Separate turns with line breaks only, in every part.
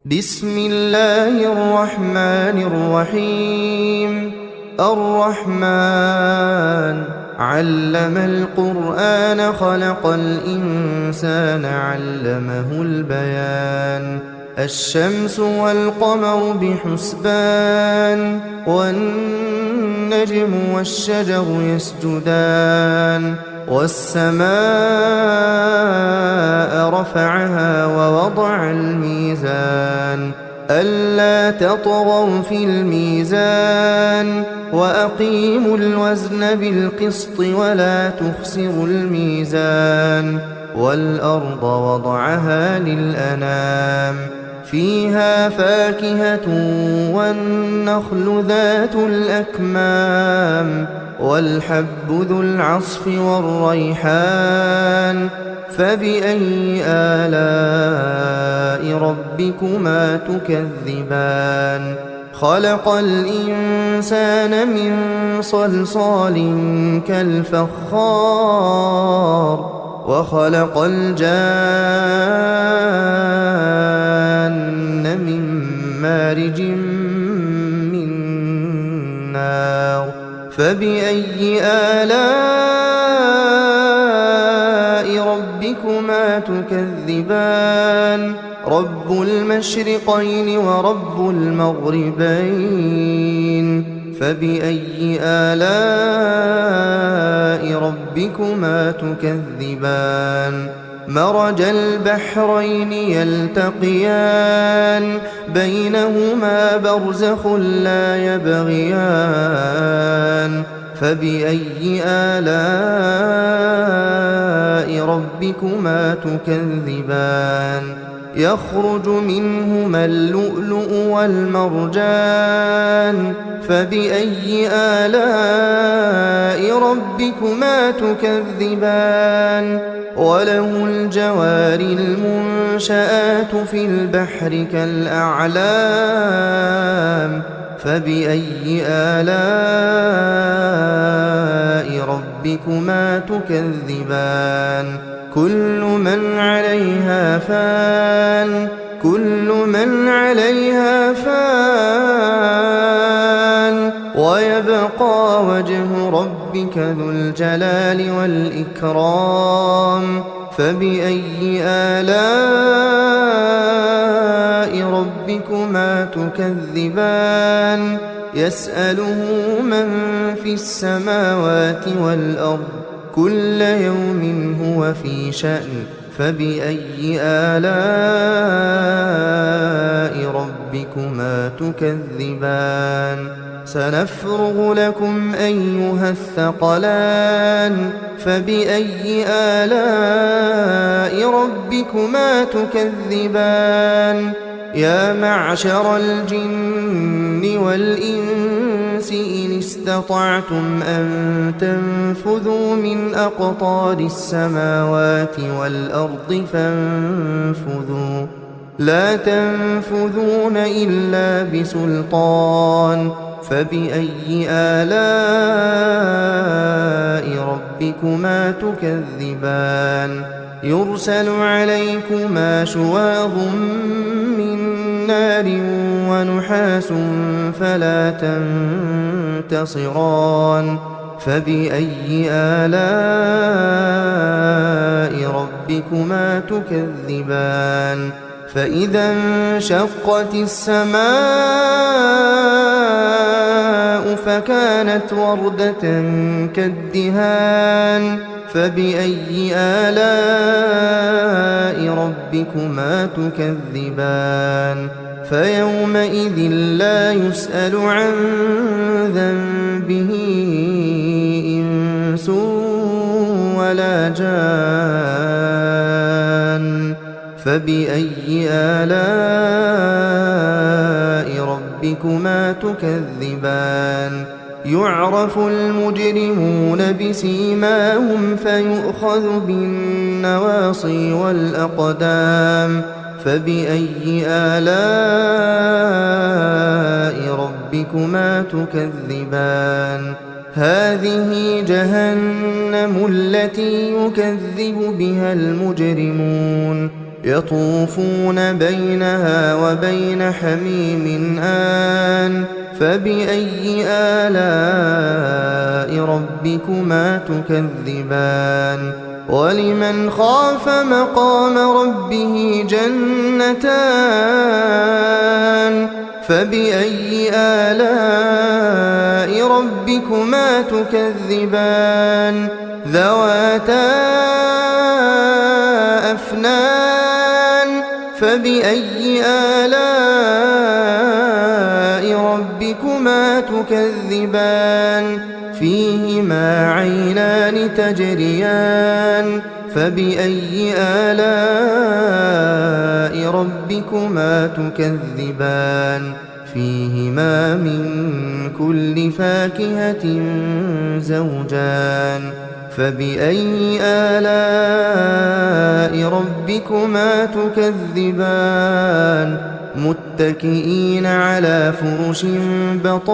بسم الله الرحمن الرحيم. الرحمن علم القرآن خلق الإنسان علمه البيان. الشمس والقمر بحسبان والنجم والشجر يسجدان والسماء رفعها ووضع الميزان ألا تطغوا في الميزان وأقيموا الوزن بالقسط ولا تخسروا الميزان والأرض وضعها للأنام فيها فاكهة والنخل ذات الأكمام والحب ذو العصف والريحان فبأي آلاء ربكما تكذبان. خلق الإنسان من صلصال كالفخار وخلق الجان من مارج من نار فبأي آلاء ربكما تكذبان. رب المشرقين ورب المغربين فبأي آلاء ربكما تكذبان. مرج البحرين يلتقيان بينهما برزخ لا يبغيان فبأي آلاء ربكما تكذبان. يخرج منهما اللؤلؤ والمرجان فبأي آلاء ربكما تكذبان. وله الجوار المنشآت في البحر كالأعلام فبأي آلاء ربكما تكذبان. كل من عليها فان ويبقى وجه ربك ذو الجلال والإكرام فبأي آلاء ربكما تكذبان. يسأله من في السماوات والأرض كل يوم هو في شأن فبأي آلاء ربكما تكذبان. سنفرغ لكم أيها الثقلان فبأي آلاء ربكما تكذبان. يا معشر الجن والإنس إن استطعتم أن تنفذوا من أقطار السماوات والأرض فانفذوا لا تنفذون إلا بسلطان فبأي آلاء ربكما تكذبان. يرسل عليكما شواظ من نار ونحاس فلا تنتصران فبأي آلاء ربكما تكذبان. فإذا انشقت السماء فكانت وردة كالدهان فبأي آلاء ربكما تكذبان. فيومئذ لا يسأل عن ذنبه إنس ولا جان فبأي آلاء ربكما تكذبان. يعرف المجرمون بسيماهم فيؤخذ بالنواصي والأقدام فبأي آلاء ربكما تكذبان. هذه جهنم التي يكذب بها المجرمون يطوفون بينها وبين حميم آن فبأي آلاء ربكما تكذبان ولمن خاف مقام ربه جنتان فبأي آلاء ربكما تكذبان ذواتا أفنان فبأي آلاء ربكما تكذبان فيهما عينان تجريان فبأي آلاء ربكما تكذبان فيهما من كل فاكهة زوجان فبأي آلاء ربكما تكذبان متكئين على فرش بطائنها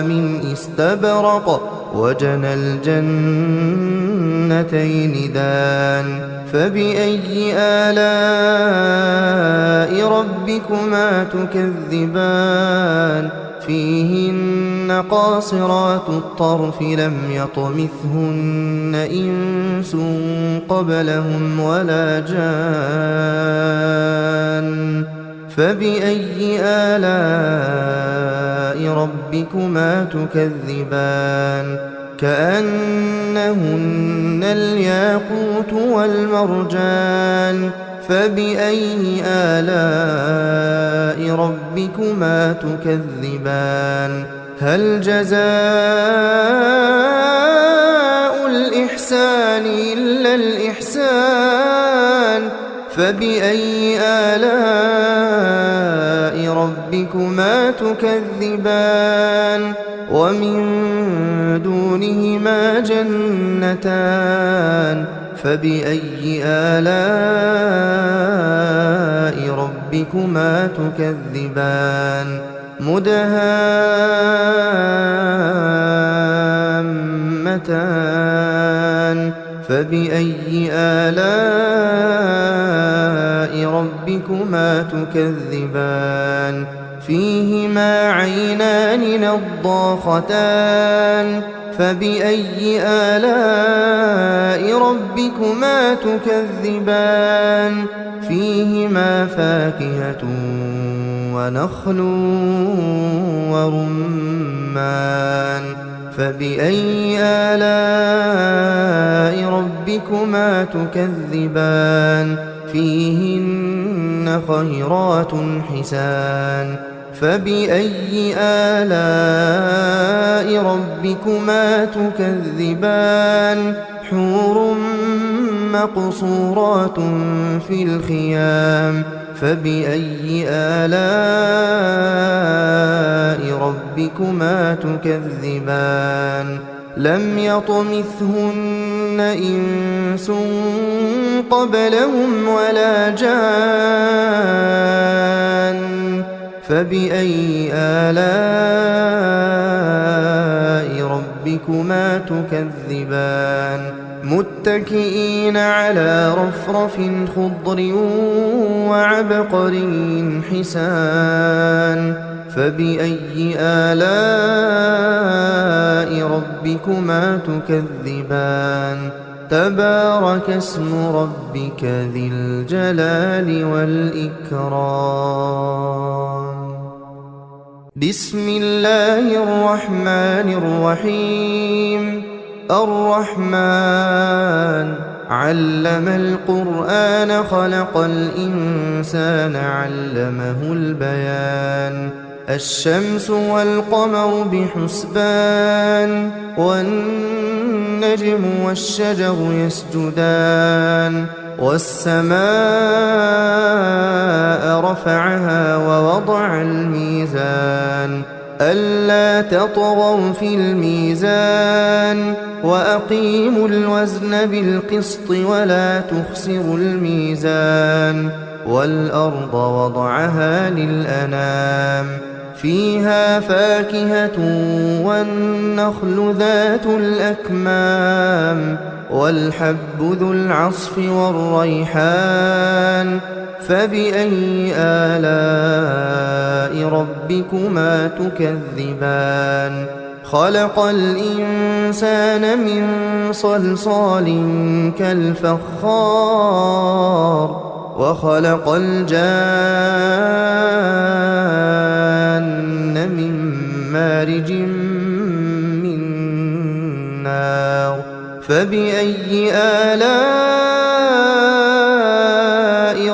من استبرق وجنى الجنتين دان فبأي آلاء ربكما تكذبان فيهن قاصرات الطرف لم يطمثهن إنس قبلهم ولا جان فبأي آلاء ربكما تكذبان كأنهن الياقوت والمرجان فبأي آلاء ربكما تكذبان هل جزاء الإحسان إلا الإحسان فبأي آلاء ربكما تكذبان ومن دونهما جنتان فبأي آلاء ربكما تكذبان مدهامتان فبأي آلاء ربكما تكذبان فيهما عينان نضاختان فبأي آلاء ربكما تكذبان فيهما فاكهة ونخل ورمان فبأي آلاء ربكما تكذبان فيهن خيرات حسان فبأي آلاء ربكما تكذبان حور مقصورات في الخيام فبأي آلاء ربكما تكذبان لم يطمثهن إنس قبلهم ولا جان فبأي آلاء ربكما تكذبان متكئين على رفرف خضر وعبقري حسان فبأي آلاء ربكما تكذبان تبارك اسم ربك ذي الجلال والإكرام بسم الله الرحمن الرحيم الرحمن علم القرآن خلق الإنسان علمه البيان الشمس والقمر بحسبان والنجم والشجر يسجدان والسماء رفعها ووضع الميزان ألا تطغوا في الميزان وأقيموا الوزن بالقسط ولا تخسروا الميزان والأرض وضعها للأنام فيها فاكهة والنخل ذات الأكمام والحب ذو العصف والريحان فبأي آلاء ربكما تكذبان خلق الإنسان من صلصال كالفخار وخلق الجان من مارج من نار فبأي آلاء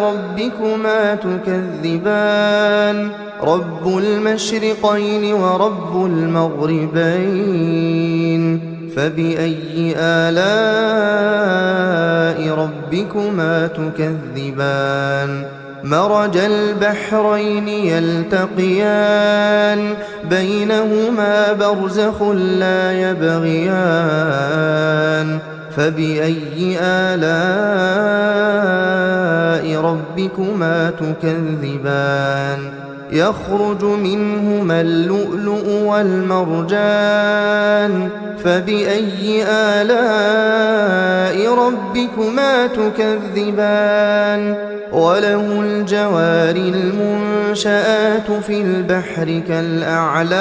ربكما تكذبان رب المشرقين ورب المغربين فبأي آلاء ربكما تكذبان مرج البحرين يلتقيان بينهما برزخ لا يبغيان فبأي آلاء ربكما تكذبان يخرج منهما اللؤلؤ والمرجان فبأي آلاء ربكما تكذبان وله الجوار المنشآت في البحر كالأعلام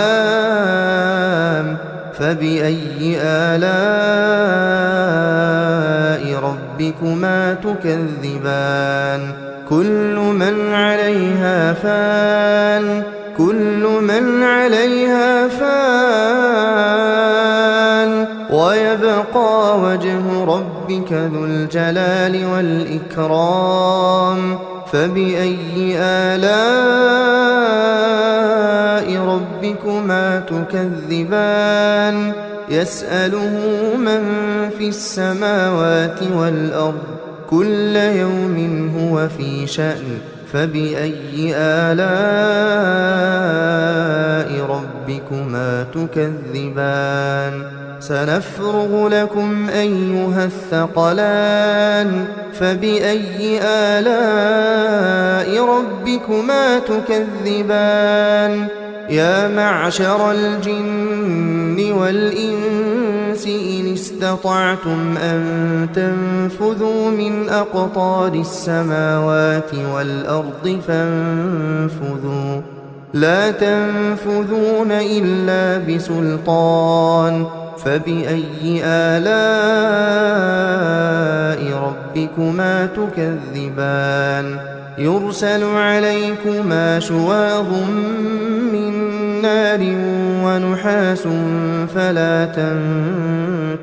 فبأي آلاء ربكما تكذبان كل من عليها فان ويبقى وجه ربك ذو الجلال والإكرام فبأي آلاء ربكما تكذبان يسأله من في السماوات والأرض كل يوم هو في شأن فبأي آلاء ربكما تكذبان سنفرغ لكم أيها الثقلان فبأي آلاء ربكما تكذبان يا معشر الجن والإنس إن استطعتم أن تنفذوا من أقطار السماوات والأرض فانفذوا لا تنفذون إلا بسلطان فبأي آلاء ربكما تكذبان يرسل عليكما شواظ من نار ونحاس فلا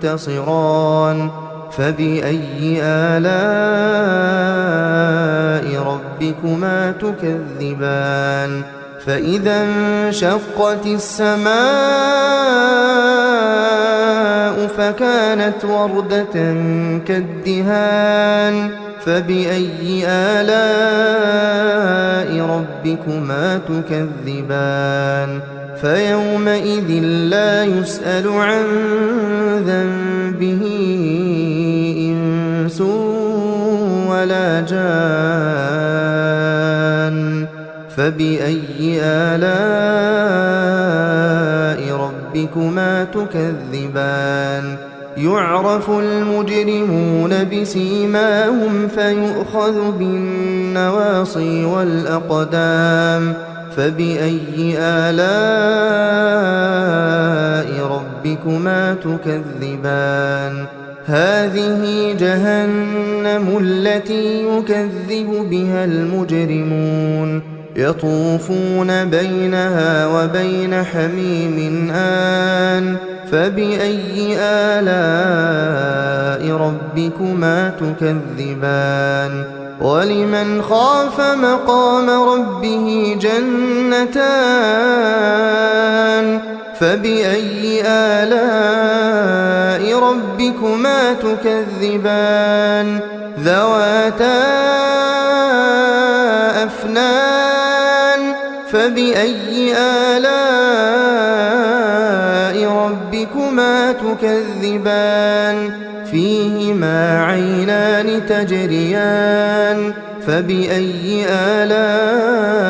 تنتصران فبأي آلاء ربكما تكذبان فإذا انشقت السماء فكانت وردة كالدهان فبأي آلاء ربكما تكذبان فيومئذ لا يسأل عن ذنبه إنس ولا جان فبأي آلاء ربكما تكذبان يعرف المجرمون بسيماهم فيؤخذ بالنواصي والأقدام فبأي آلاء ربكما تكذبان هذه جهنم التي يكذب بها المجرمون يطوفون بينها وبين حميم آن فبأي آلاء ربكما تكذبان ولمن خاف مقام ربه جنتان فبأي آلاء ربكما تكذبان ذواتا أفنان فبأي آلاء ربكما تكذبان فيهما عينان تجريان فبأي آلاء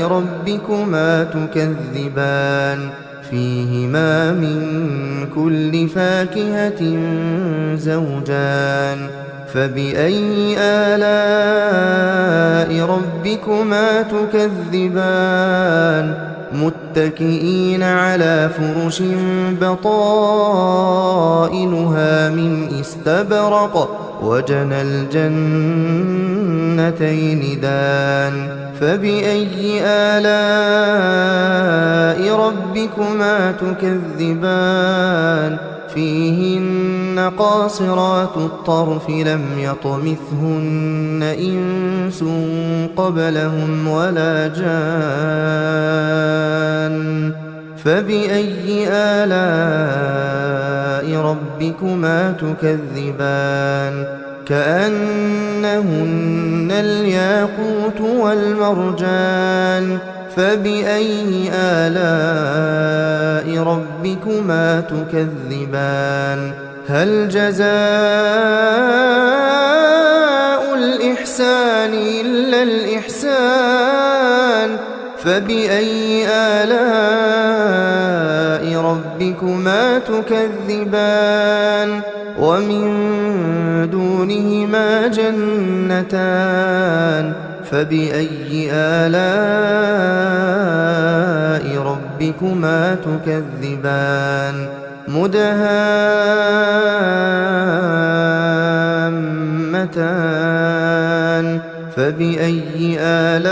ربكما تكذبان فيهما من كل فاكهة زوجان فبأي آلاء ربكما تكذبان متكئين على فرش بطائنها من استبرق وجنى الجنتين دان فبأي آلاء ربكما تكذبان فيهن قاصرات الطرف لم يطمثهن إنس قبلهم ولا جان فبأي آلاء ربكما تكذبان كأنهن الياقوت والمرجان فبأي آلاء ربكما تكذبان هل جزاء الإحسان إلا الإحسان فبأي آلاء ربكما تكذبان ومن دونهما جنتان فبأي آلاء ربكما تكذبان مدهامتان فبأي آلاء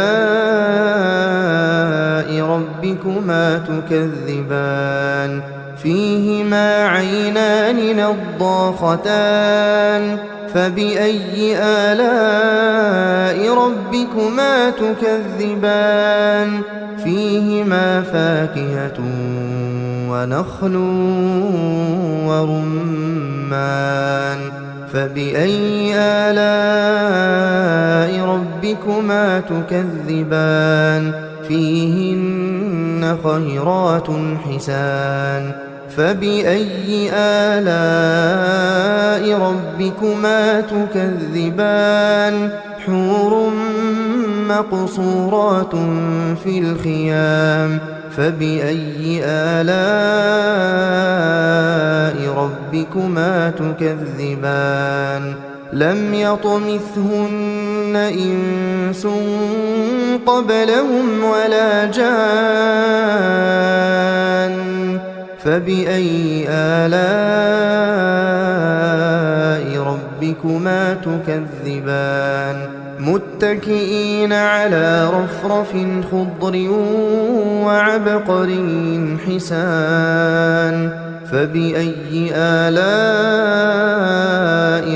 ربكما تكذبان فيهما عينان نضاختان فبأي آلاء ربكما تكذبان فيهما فاكهة ونخل ورمان فبأي آلاء ربكما تكذبان فيهن خيرات حسان فبأي آلاء ربكما تكذبان حور مقصورات في الخيام فبأي آلاء ربكما تكذبان لم يطمثهن إنس قبلهم ولا جان فبأي آلاء ربكما تكذبان متكئين على رفرف خضر وعبقري حسان فبأي آلاء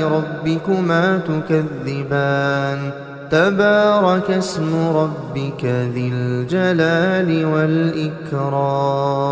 ربكما تكذبان تبارك اسم ربك ذي الجلال والإكرام